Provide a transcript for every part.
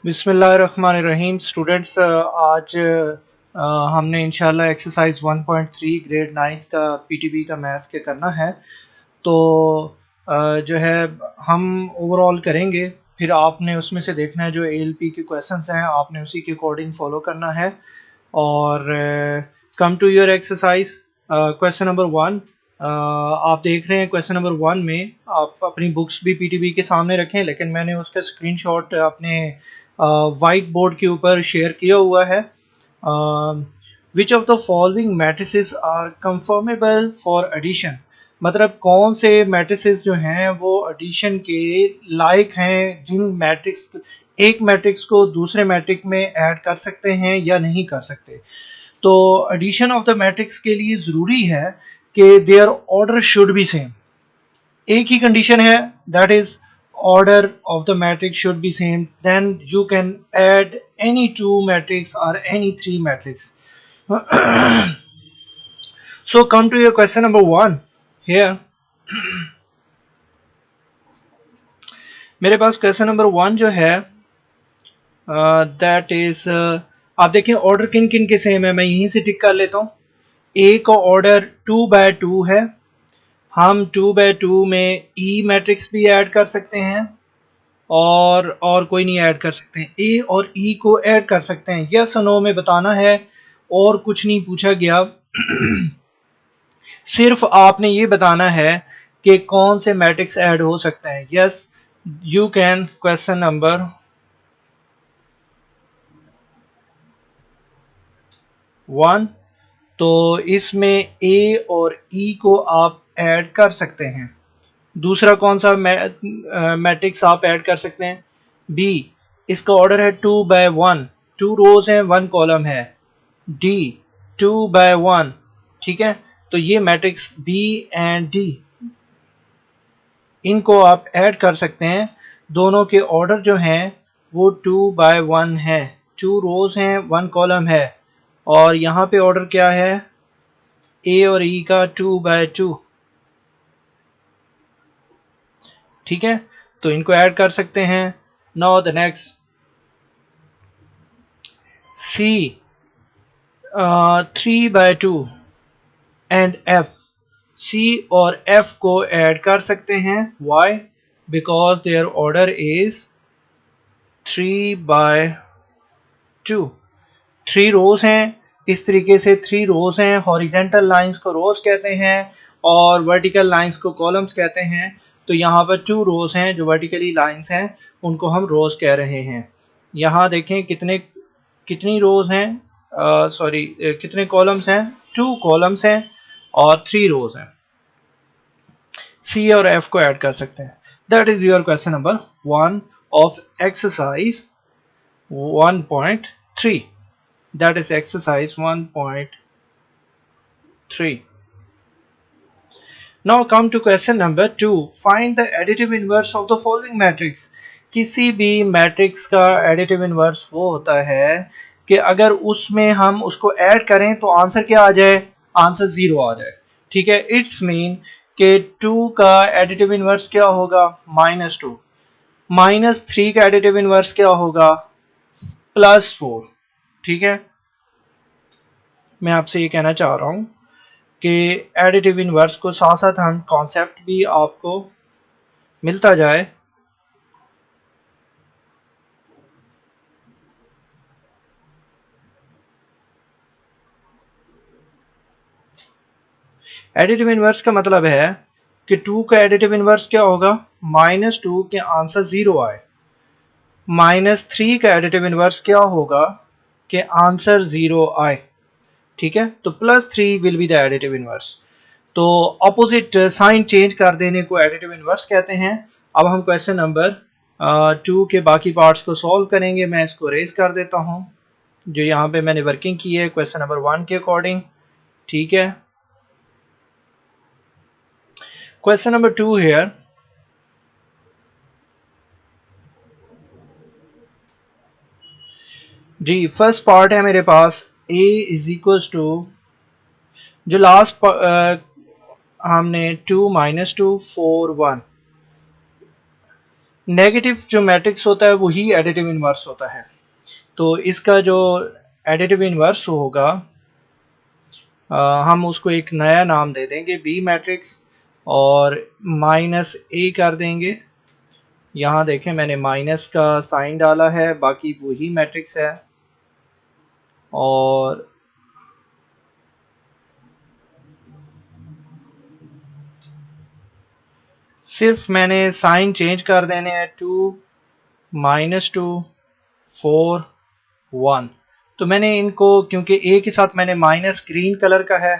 बिस्मिल्लाहिर्रहमानिर्रहीम स्टूडेंट्स, आज हमने इंशाल्लाह एक्सरसाइज 1.3 ग्रेड 9 का पीटीबी का मैथ्स के करना है। तो जो है हम ओवरऑल करेंगे, फिर आपने उसमें से देखना है जो एएलपी के क्वेश्चंस हैं आपने उसी के अकॉर्डिंग फॉलो करना है। और come to your exercise question number 1। आप देख रहे हैं क्वेश्चन नंबर 1 में आप अपनी बुक्स भी पीटीबी के सामने रखें, लेकिन मैंने उसका स्क्रीनशॉट अपने वाइट बोर्ड के ऊपर शेयर किया हुआ है। Which of the following matrices are conformable for addition, मतलब कौन से मैट्रिसेस जो हैं वो एडिशन के लायक हैं, जिन मैट्रिक्स एक मैट्रिक्स को दूसरे मैट्रिक्स में ऐड कर सकते हैं या नहीं कर सकते। तो एडिशन ऑफ द मैट्रिक्स के लिए ज़रूरी है कि their order should be same. एक ही कंडीशन है, that is order of the matrix should be same, then you can add any two matrix or any three matrix. So come to your question number 1 here. मेरे पास question number 1 जो है that is, आप देखें order किन किन के same है, मैं यहीं से टिक कर लेता हूँ। ए का ऑर्डर 2/2 है, हम 2/2 में ई मैट्रिक्स भी ऐड कर सकते हैं और कोई नहीं ऐड कर सकते हैं। ए और ई को ऐड कर सकते हैं, यस और नो में बताना है और कुछ नहीं पूछा गया। सिर्फ आपने ये बताना है कि कौन से मैट्रिक्स ऐड हो सकते हैं। Yes you can. Question number 1, तो इसमें ए और ई को आप ऐड कर सकते हैं। दूसरा कौन सा मैट्रिक्स आप ऐड कर सकते हैं? बी, इसका ऑर्डर है 2/1, 2 रोज हैं 1 कॉलम है। डी 2/1, ठीक है। तो ये मैट्रिक्स बी एंड डी, इनको आप ऐड कर सकते हैं। दोनों के ऑर्डर जो हैं वो 2/1 है, 2 रोज हैं 1 कॉलम है, और यहाँ पे ऑर्डर क्या है? ए और ई का 2/2, ठीक है। तो इनको ऐड कर सकते हैं। Now the next, C 3/2 and F, C और एफ को ऐड कर सकते हैं। Why? Because their order is 3/2, 3 rows हैं। इस तरीके से 3 रोज हैं। हॉरिजेंटल लाइंस को रोज कहते हैं और वर्टिकल लाइंस को कॉलम्स कहते हैं। तो यहाँ पर 2 रोज हैं जो वर्टिकली लाइंस हैं, उनको हम रोज कह रहे हैं। यहाँ देखें कितनी रोज हैं, सॉरी कितने कॉलम्स हैं? 2 कॉलम्स हैं और 3 रोज हैं। सी और एफ को ऐड कर सकते हैं। That is your question number 1 of exercise 1.3. That is exercise 1.3. Now come to question number 2. Find the additive inverse of the following matrix. किसी भी मैट्रिक्स का एडिटिव इनवर्स वो होता है कि अगर उसमें हम उसको ऐड करें तो आंसर क्या आ जाए? आंसर 0 आ जाए, ठीक है। इट्स मीन कि 2 का एडिटिव इनवर्स क्या होगा? -2। -3 का एडिटिव इनवर्स क्या होगा? +4, ठीक है। मैं आपसे ये कहना चाह रहा हूँ कि एडिटिव इनवर्स को साथ साथ हम कॉन्सेप्ट भी आपको मिलता जाए। एडिटिव इनवर्स का मतलब है कि 2 का एडिटिव इनवर्स क्या होगा? -2 के आंसर 0 आए। -3 का एडिटिव इनवर्स क्या होगा कि आंसर 0 आए, ठीक है। तो +3 will be the additive inverse. तो ऑपोजिट साइन चेंज कर देने को एडिटिव इनवर्स कहते हैं। अब हम क्वेश्चन नंबर 2 के बाकी पार्ट्स को सॉल्व करेंगे। मैं इसको रेज कर देता हूँ, जो यहाँ पे मैंने वर्किंग की है क्वेश्चन नंबर 1 के अकॉर्डिंग, ठीक है। क्वेश्चन नंबर 2 हियर, जी फर्स्ट पार्ट है मेरे पास a इज इक्वल्स टू, जो लास्ट हमने 2 - 2 4 1, नेगेटिव जो मैट्रिक्स होता है वही एडिटिव इन्वर्स होता है। तो इसका जो एडिटिव इन्वर्स होगा हम उसको एक नया नाम दे देंगे बी मैट्रिक्स और माइनस ए कर देंगे। यहाँ देखें मैंने माइनस का साइन डाला है, बाकी वही मैट्रिक्स है। और सिर्फ मैंने साइन चेंज कर देने हैं, 2 -2 4 1। तो मैंने इनको, क्योंकि ए के साथ मैंने माइनस ग्रीन कलर का है,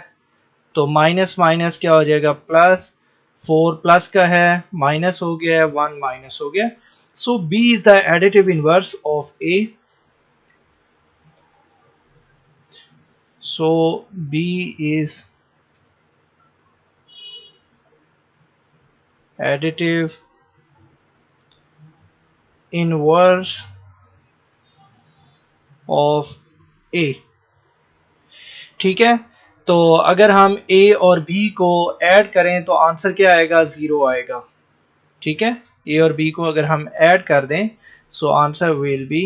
तो माइनस माइनस क्या हो जाएगा प्लस, 4 प्लस का है माइनस हो गया, 1 माइनस हो गया। So B is the additive inverse of A. So B is additive inverse of A. ठीक है, तो अगर हम ए और बी को ऐड करें तो आंसर क्या आएगा, 0 आएगा। ठीक है, ए और बी को अगर हम ऐड कर दें सो आंसर विल बी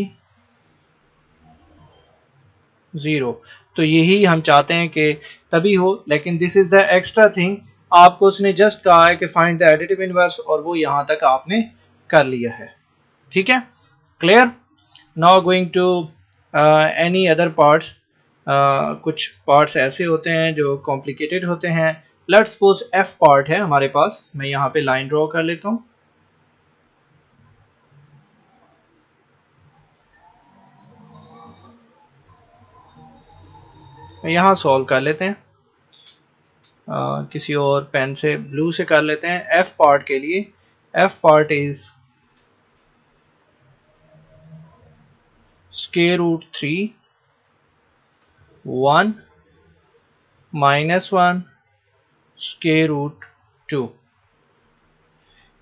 0। तो यही हम चाहते हैं कि तभी हो, लेकिन this is the extra thing. आपको उसने जस्ट कहा है कि फाइंड द एडिटिव इनवर्स और वो यहां तक आपने कर लिया है। ठीक है, clear. Now going to any other parts. कुछ पार्ट्स ऐसे होते हैं जो कॉम्प्लिकेटेड होते हैं। लेट्स सपोज एफ पार्ट है हमारे पास, मैं यहाँ पे लाइन ड्रॉ कर लेता हूँ। यहाँ सॉल्व कर लेते हैं, किसी और पेन से ब्लू से कर लेते हैं। एफ पार्ट के लिए एफ पार्ट इज √3 1 -1 √2।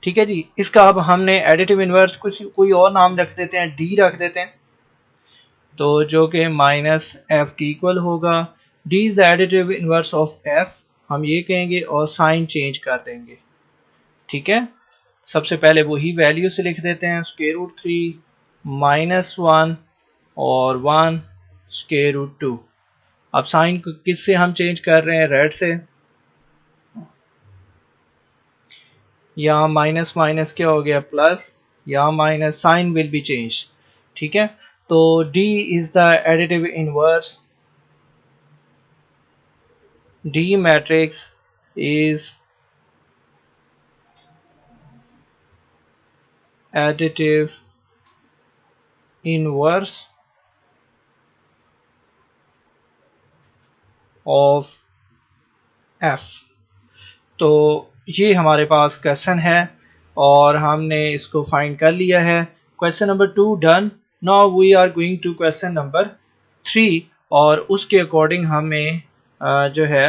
ठीक है जी, इसका अब हमने एडिटिव इनवर्स कुछ कोई और नाम रख देते हैं, डी रख देते हैं, तो जो कि माइनस एफ की इक्वल होगा। D is additive inverse of F, हम ये कहेंगे और साइन चेंज कर देंगे। ठीक है, सबसे पहले वही वैल्यू से लिख देते हैं, √3 -1 और 1 √2। अब साइन किससे हम चेंज कर रहे हैं, रेड से। यहाँ माइनस माइनस क्या हो गया प्लस, यहाँ minus, sign will be change. ठीक है, तो D is the additive inverse, D matrix is additive inverse of F। तो ये हमारे पास क्वेश्चन है और हमने इसको फाइंड कर लिया है। Question number 2 done. Now we are going to question number 3 और उसके अकॉर्डिंग हमें जो है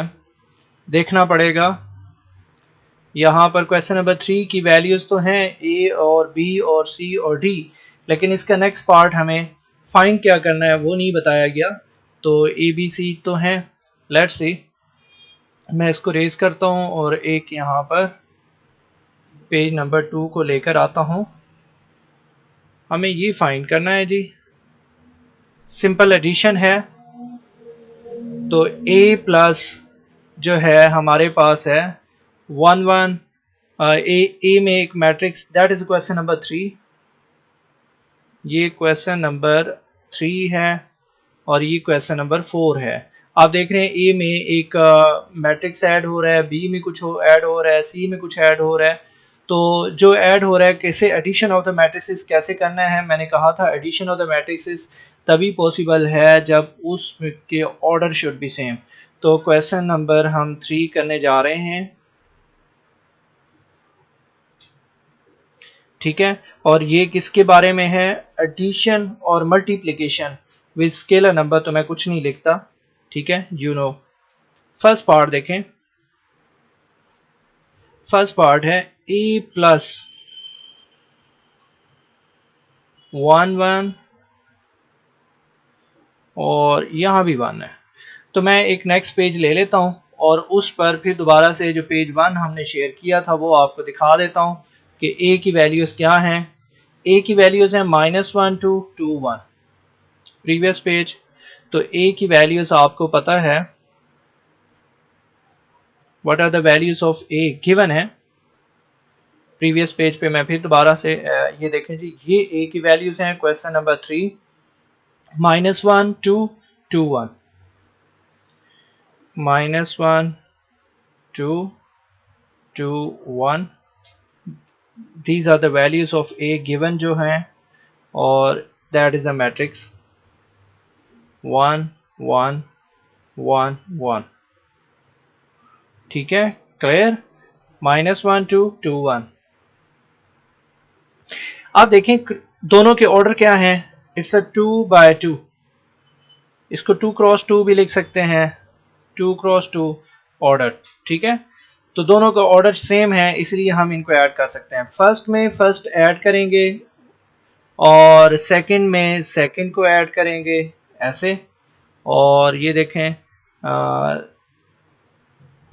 देखना पड़ेगा। यहाँ पर क्वेश्चन नंबर 3 की वैल्यूज़ तो हैं ए और बी और सी और डी, लेकिन इसका नेक्स्ट पार्ट हमें फाइंड क्या करना है वो नहीं बताया गया। तो ए बी सी तो हैं, लेट्स सी। मैं इसको रेज करता हूँ और एक यहाँ पर पेज नंबर 2 को लेकर आता हूँ। हमें ये फाइंड करना है जी, सिंपल एडिशन है। तो ए प्लस जो है हमारे पास है 1 1। ए में एक matrix, that is question number 3। ये क्वेश्चन नंबर 3 है और ये क्वेश्चन नंबर 4 है। आप देख रहे हैं ए में एक मैट्रिक्स ऐड हो रहा है, बी में कुछ ऐड हो रहा है, सी में कुछ ऐड हो रहा है। तो जो ऐड हो रहा है, कैसे एडिशन ऑफ द मैट्रिसेस कैसे करना है, मैंने कहा था एडिशन ऑफ द मैट्रिसेस तभी पॉसिबल है जब उसके ऑर्डर शुड बी सेम। तो क्वेश्चन नंबर हम 3 करने जा रहे हैं। ठीक है, और ये किसके बारे में है, एडिशन और मल्टीप्लिकेशन विद स्केलर नंबर। तो मैं कुछ नहीं लिखता, ठीक है, यू नो। फर्स्ट पार्ट देखें, फर्स्ट पार्ट है ए प्लस 1 1 और यहाँ भी 1 है। तो मैं एक नेक्स्ट पेज ले लेता हूँ और उस पर फिर दोबारा से जो पेज 1 हमने शेयर किया था वो आपको दिखा देता हूँ कि ए की वैल्यूज़ क्या हैं। ए की वैल्यूज हैं -1 2 2 1 प्रीवियस पेज। तो ए की वैल्यूज आपको पता है, what are the values of A given है प्रीवियस पेज पे। मैं फिर दोबारा से ये देखें जी, ये ए की वैल्यूज हैं question number 3 -1 2 2 1 -1 2 2 1 these are the values of a given जो हैं, और that is a matrix 1 1 1 1। ठीक है, क्लियर? -1 2 2 1। आप देखें दोनों के ऑर्डर क्या हैं, इट्स अ 2 by 2। इसको 2 × 2 भी लिख सकते हैं, 2 × 2 ऑर्डर। ठीक है, तो दोनों का ऑर्डर सेम है, इसलिए हम इनको ऐड कर सकते हैं। फर्स्ट में फर्स्ट ऐड करेंगे और सेकंड में सेकंड को ऐड करेंगे ऐसे। और ये देखें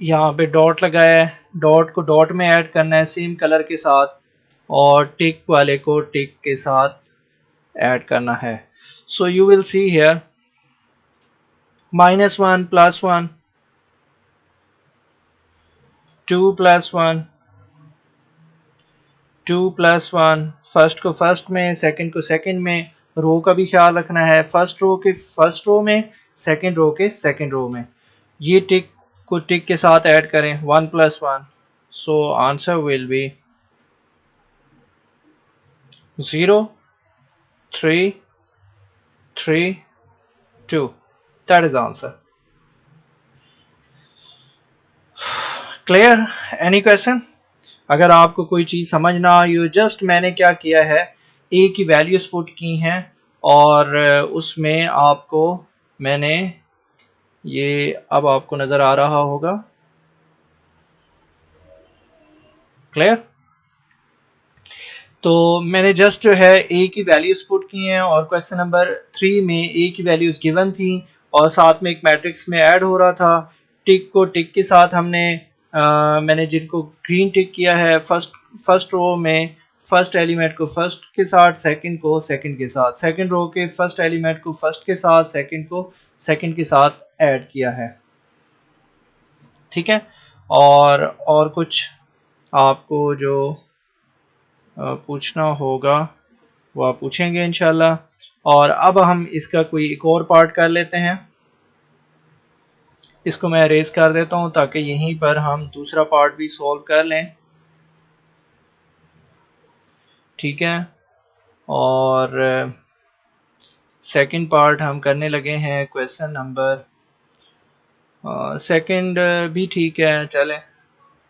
यहाँ पे डॉट लगाया है, डॉट को डॉट में ऐड करना है सेम कलर के साथ, और टिक वाले को टिक के साथ ऐड करना है। So you will see here -1 +1 2 +1 2 +1। First को फर्स्ट में, सेकंड को सेकंड में। रो का भी ख्याल रखना है, फर्स्ट रो के फर्स्ट रो में, सेकंड रो के सेकंड रो में। ये टिक को टिक के साथ ऐड करें, 1 + 1। So answer will be 0 3 3 2। That is answer. Clear? Any question? अगर आपको कोई चीज़ समझ ना आई हो, जस्ट मैंने क्या किया है, ए की वैल्यूज पुट की हैं और उसमें आपको मैंने ये, अब आपको नज़र आ रहा होगा, क्लियर? तो मैंने जस्ट जो है ए की वैल्यूज पुट की हैं, और क्वेश्चन नंबर 3 में ए की वैल्यूज गिवन थी और साथ में एक मैट्रिक्स में ऐड हो रहा था। टिक को टिक के साथ हमने मैंने जिनको ग्रीन टिक किया है, फर्स्ट रो में फर्स्ट एलिमेंट को फर्स्ट के साथ, सेकंड को सेकंड के साथ, सेकंड रो के फर्स्ट एलिमेंट को फर्स्ट के साथ, सेकंड को सेकंड के साथ ऐड किया है। ठीक है, और कुछ आपको जो पूछना होगा वो आप पूछेंगे इंशाल्लाह। और अब हम इसका कोई एक और पार्ट कर लेते हैं। इसको मैं अरेज कर देता हूं ताकि यहीं पर हम दूसरा पार्ट भी सॉल्व कर लें। ठीक है, और सेकंड पार्ट हम करने लगे हैं क्वेश्चन नंबर, सेकंड भी ठीक है, चलें।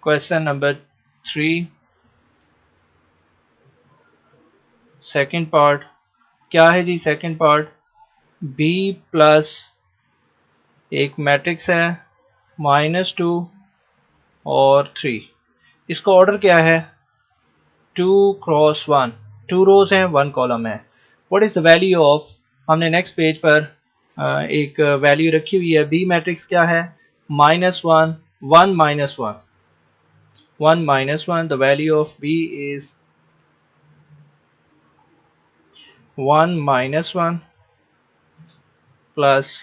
क्वेश्चन नंबर 3 सेकंड पार्ट क्या है जी? सेकंड पार्ट बी प्लस एक मैट्रिक्स है -2 और 3। इसका ऑर्डर क्या है? 2 × 1। 2 रोज हैं, 1 कॉलम है। What is the value of, हमने नेक्स्ट पेज पर एक वैल्यू रखी हुई है। बी मैट्रिक्स क्या है? -1 1 -1 1 -1। The value of B is 1 -1 plus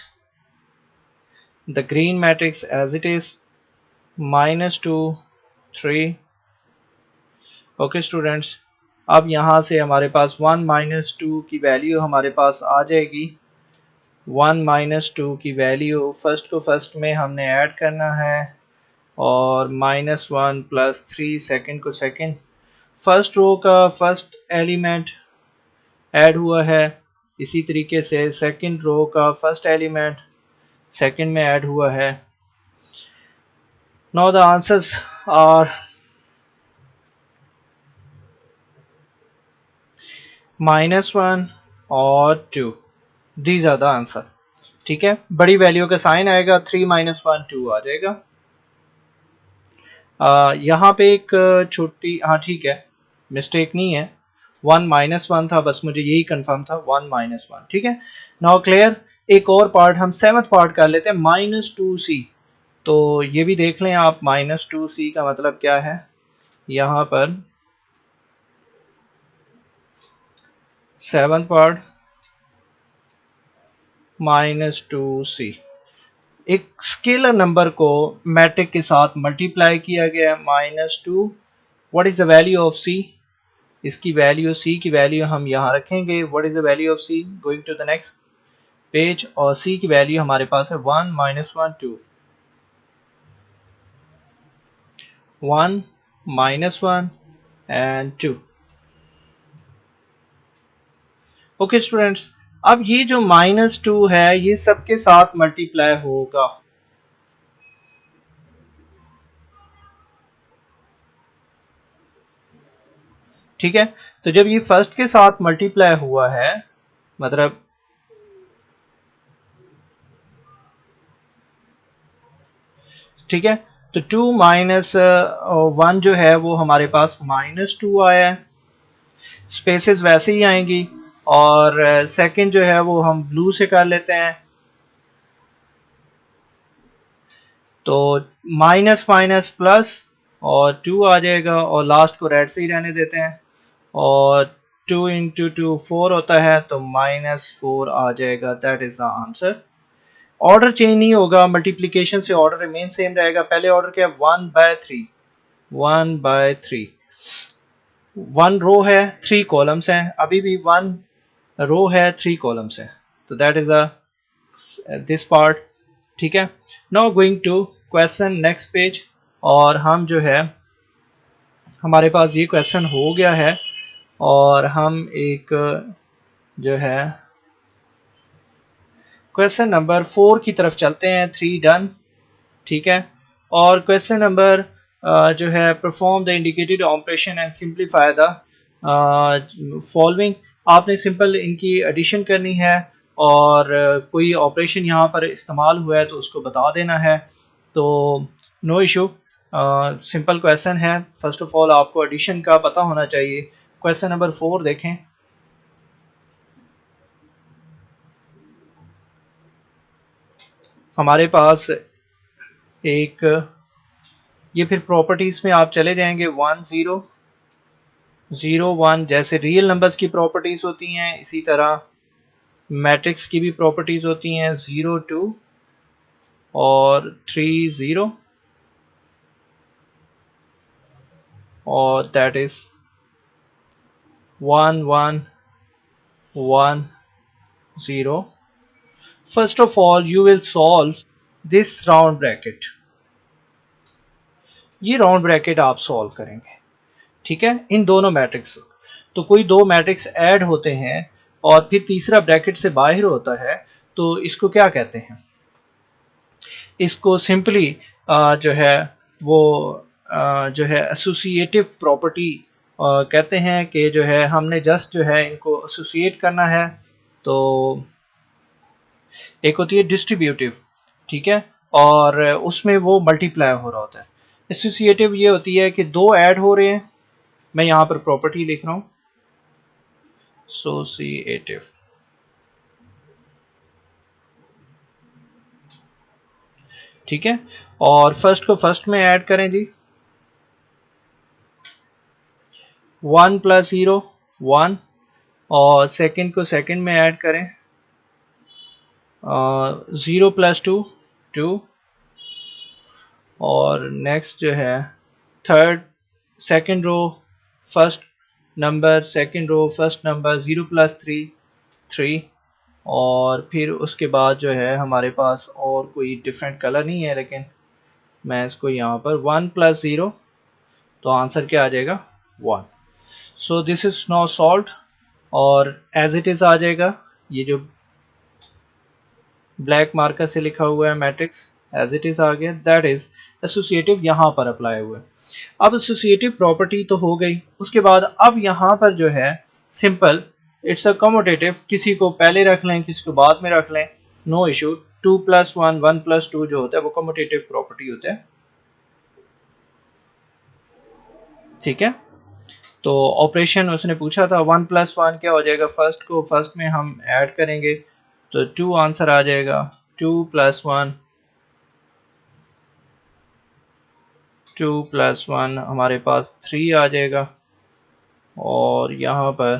the green matrix as it is -2 3। Okay students, अब यहाँ से हमारे पास 1 -2 की वैल्यू हमारे पास आ जाएगी। 1 -2 की वैल्यू फर्स्ट को फर्स्ट में हमने ऐड करना है, और -1 + 3 सेकंड को सेकंड। फर्स्ट रो का फर्स्ट एलिमेंट ऐड हुआ है, इसी तरीके से सेकंड रो का फर्स्ट एलिमेंट सेकंड में ऐड हुआ है। नाउ द आंसर्स आर -1 और 2। These are the answer. ठीक है, बड़ी वैल्यू का साइन आएगा, 3 -1 2 आ जाएगा। यहाँ पे एक छोटी, हाँ ठीक है, मिस्टेक नहीं है, 1 -1 था, बस मुझे यही कंफर्म था, 1 -1। ठीक है, नाउ क्लियर। एक और पार्ट हम सेवंथ पार्ट कर लेते हैं, -2c। तो ये भी देख लें आप, -2c का मतलब क्या है। यहाँ पर सेवन्थ पार्ट -2c। एक स्केलर नंबर को मैट्रिक के साथ मल्टीप्लाई किया गया है -2। What is the value of c? इसकी वैल्यू c की वैल्यू हम यहाँ रखेंगे। What is the value of c? Going to the next page. और c की वैल्यू हमारे पास है 1 -1 2। 1 -1 एंड 2। ओके स्टूडेंट्स, अब ये जो -2 है ये सबके साथ मल्टीप्लाई होगा। ठीक है, तो जब ये फर्स्ट के साथ मल्टीप्लाई हुआ है, मतलब ठीक है, तो 2 -1 जो है वो हमारे पास -2 आया है। स्पेसेस वैसे ही आएंगी। और सेकंड जो है वो हम ब्लू से कर लेते हैं। तो माइनस माइनस प्लस और 2 आ जाएगा, और लास्ट को रेड से ही रहने देते हैं। और 2 इंटू 2 4 होता है, तो -4 आ जाएगा। That is the answer. Order change नहीं होगा, मल्टीप्लिकेशन से ऑर्डर रिमेन सेम रहेगा। पहले ऑर्डर क्या है? 1/3। 1/3। 1 रो है, 3 कॉलम्स हैं। अभी भी 1 रो है, 3 कॉलम्स हैं। तो दैट इज दिस पार्ट। ठीक है, now going to question next page. और हम जो है, हमारे पास ये क्वेश्चन हो गया है, और हम एक जो है क्वेश्चन नंबर 4 की तरफ चलते हैं। 3 डन। ठीक है, और क्वेश्चन नंबर जो है, perform the indicated operation and simplify the following. आपने सिंपल इनकी एडिशन करनी है, और कोई ऑपरेशन यहाँ पर इस्तेमाल हुआ है तो उसको बता देना है। तो नो इशू, सिंपल क्वेश्चन है। फर्स्ट ऑफ ऑल आपको एडिशन का पता होना चाहिए। क्वेश्चन नंबर 4 देखें। हमारे पास एक, ये फिर प्रॉपर्टीज में आप चले जाएंगे। 1 0 0 1 जैसे रियल नंबर्स की प्रॉपर्टीज होती हैं, इसी तरह मैट्रिक्स की भी प्रॉपर्टीज होती हैं। 0 2 और 3 0, और that is 1 1 1 0। First of all you will solve this round bracket. ये राउंड ब्रैकेट आप सॉल्व करेंगे। ठीक है, इन दोनों मैट्रिक्स, तो कोई दो मैट्रिक्स ऐड होते हैं और फिर तीसरा ब्रैकेट से बाहर होता है, तो इसको क्या कहते हैं? इसको सिंपली जो है वो जो है एसोसिएटिव प्रॉपर्टी कहते हैं। कि जो है हमने जस्ट जो है इनको एसोसिएट करना है। तो एक होती है डिस्ट्रीब्यूटिव, ठीक है, और उसमें वो मल्टीप्लाई हो रहा होता है। एसोसिएटिव ये होती है कि दो ऐड हो रहे हैं। मैं यहाँ पर प्रॉपर्टी लिख रहा हूँ, एसोसिएटिव। ठीक है, और फर्स्ट को फर्स्ट में ऐड करें जी। 1 + 0 1, और सेकंड को सेकंड में ऐड करें। 0 + 2 2, और नेक्स्ट जो है third, second row first number, second row first number, 0 + 3 3। और फिर उसके बाद जो है हमारे पास और कोई डिफरेंट कलर नहीं है, लेकिन मैं इसको यहाँ पर 1 + 0, तो आंसर क्या आ जाएगा? 1। So this is now solved, और एज इट इज आ जाएगा। ये जो ब्लैक मार्कर से लिखा हुआ है मैट्रिक्स, एज इट इज आ गया। दैट इज एसोसिएटिव यहाँ पर अप्लाई हुआ है। अब एसोसिएटिव प्रॉपर्टी तो हो गई, उसके बाद अब यहाँ पर जो है सिंपल इट्स अ कम्यूटेटिव। किसी को पहले रख लें, किसी को बाद में रख लें, नो इशू। 2 + 1 1 + 2 जो होता है वो कम्यूटेटिव प्रॉपर्टी होता है। ठीक है, तो ऑपरेशन उसने पूछा था 1 + 1 क्या हो जाएगा? फर्स्ट को फर्स्ट में हम ऐड करेंगे, तो 2 आंसर आ जाएगा। 2 + 1 2 + 1 हमारे पास 3 आ जाएगा। और यहाँ पर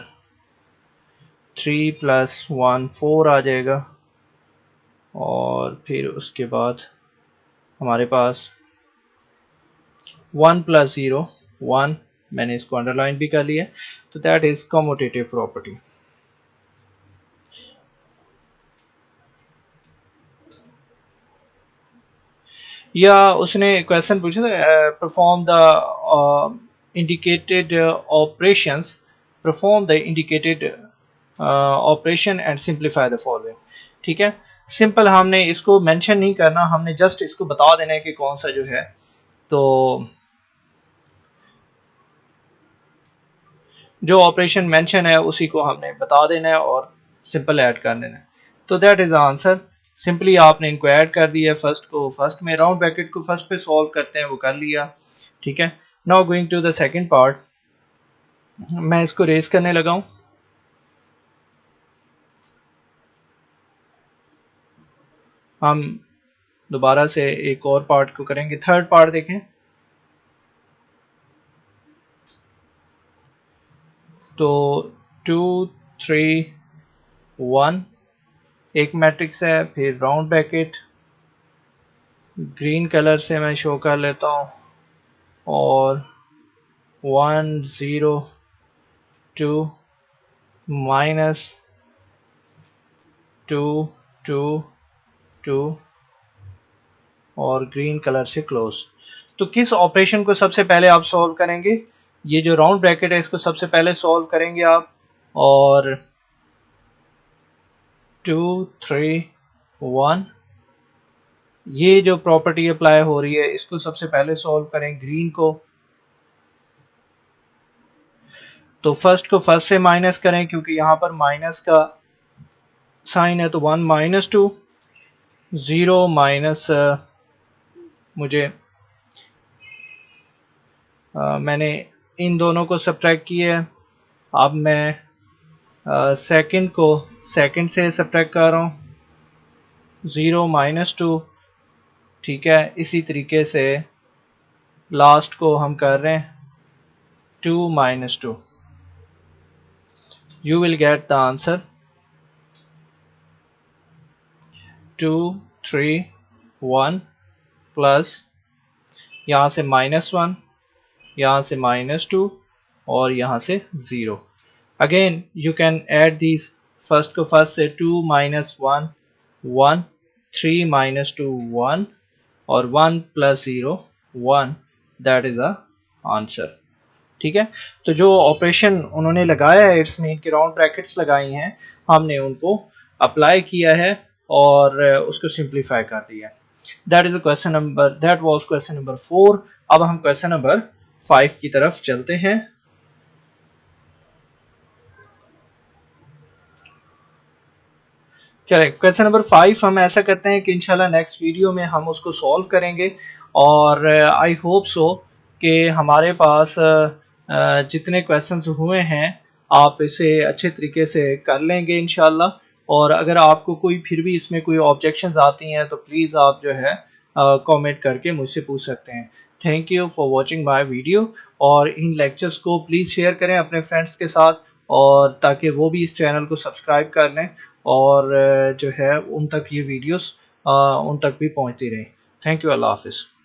3 + 1 4 आ जाएगा, और फिर उसके बाद हमारे पास 1 + 0 1, मैंने इसको अंडरलाइन भी कर लिया, तो दैट इज कम्यूटेटिव प्रॉपर्टी। या उसने क्वेश्चन पूछा था, perform the indicated operations, perform the indicated operation and simplify the following. ठीक है, सिंपल हमने इसको मेंशन नहीं करना, हमने जस्ट इसको बता देना है कि कौन सा जो है, तो जो ऑपरेशन मेंशन है उसी को हमने बता देना है और सिंपल ऐड कर देना है, तो दैट इज आंसर। सिंपली आपने इनको ऐड कर दिया, फर्स्ट को फर्स्ट में, राउंड ब्रैकेट को फर्स्ट पे सॉल्व करते हैं, वो कर लिया। ठीक है, now going to the second part, मैं इसको रेस करने लगा हूं। हम दोबारा से एक और पार्ट को करेंगे, थर्ड पार्ट देखें। तो 2 3 1 एक मैट्रिक्स है, फिर राउंड ब्रैकेट ग्रीन कलर से मैं शो कर लेता हूँ, और 1 0 2 -2 2 2 और ग्रीन कलर से क्लोज। तो किस ऑपरेशन को सबसे पहले आप सॉल्व करेंगे? ये जो राउंड ब्रैकेट है इसको सबसे पहले सॉल्व करेंगे आप, और 2 3 1 ये जो प्रॉपर्टी अप्लाई हो रही है इसको सबसे पहले सॉल्व करें, ग्रीन को। तो फर्स्ट को फर्स्ट से माइनस करें, क्योंकि यहाँ पर माइनस का साइन है, तो 1 -2 0 माइनस, मुझे मैंने इन दोनों को सब्ट्रैक्ट किया है। अब मैं सेकंड को सेकंड से सब्ट्रैक्ट कर रहा हूँ, 0 -2। ठीक है, इसी तरीके से लास्ट को हम कर रहे हैं 2 -2। You will get the answer 2 3 1 plus यहाँ से -1, यहाँ से -2 और यहाँ से 0। Again you can add these, first को फर्स्ट से 2 -1 1 3 -2 1 और 1 + 0 1, दैट इज द आंसर। ठीक है, तो जो ऑपरेशन उन्होंने लगाया है इट्स मीन कि राउंड ब्रैकेट्स लगाई हैं, हमने उनको अप्लाई किया है और उसको सिंप्लीफाई कर दिया। That is the question number, that was question number 4। अब हम क्वेश्चन नंबर 5 की तरफ चलते हैं। चलिए, क्वेश्चन नंबर 5 हम ऐसा करते हैं कि इंशाल्लाह नेक्स्ट वीडियो में हम उसको सॉल्व करेंगे, और आई होप सो कि हमारे पास जितने क्वेश्चंस हुए हैं आप इसे अच्छे तरीके से कर लेंगे इंशाल्लाह। और अगर आपको कोई फिर भी इसमें कोई ऑब्जेक्शंस आती हैं तो प्लीज़ आप जो है कमेंट करके मुझसे पूछ सकते हैं। Thank you for watching my video, और इन लेक्चर्स को प्लीज़ शेयर करें अपने फ्रेंड्स के साथ, और ताकि वो भी इस चैनल को सब्सक्राइब कर लें, और जो है उन तक ये वीडियोस उन तक भी पहुंचती रहें। थैंक यू, अल्लाह हाफिज़।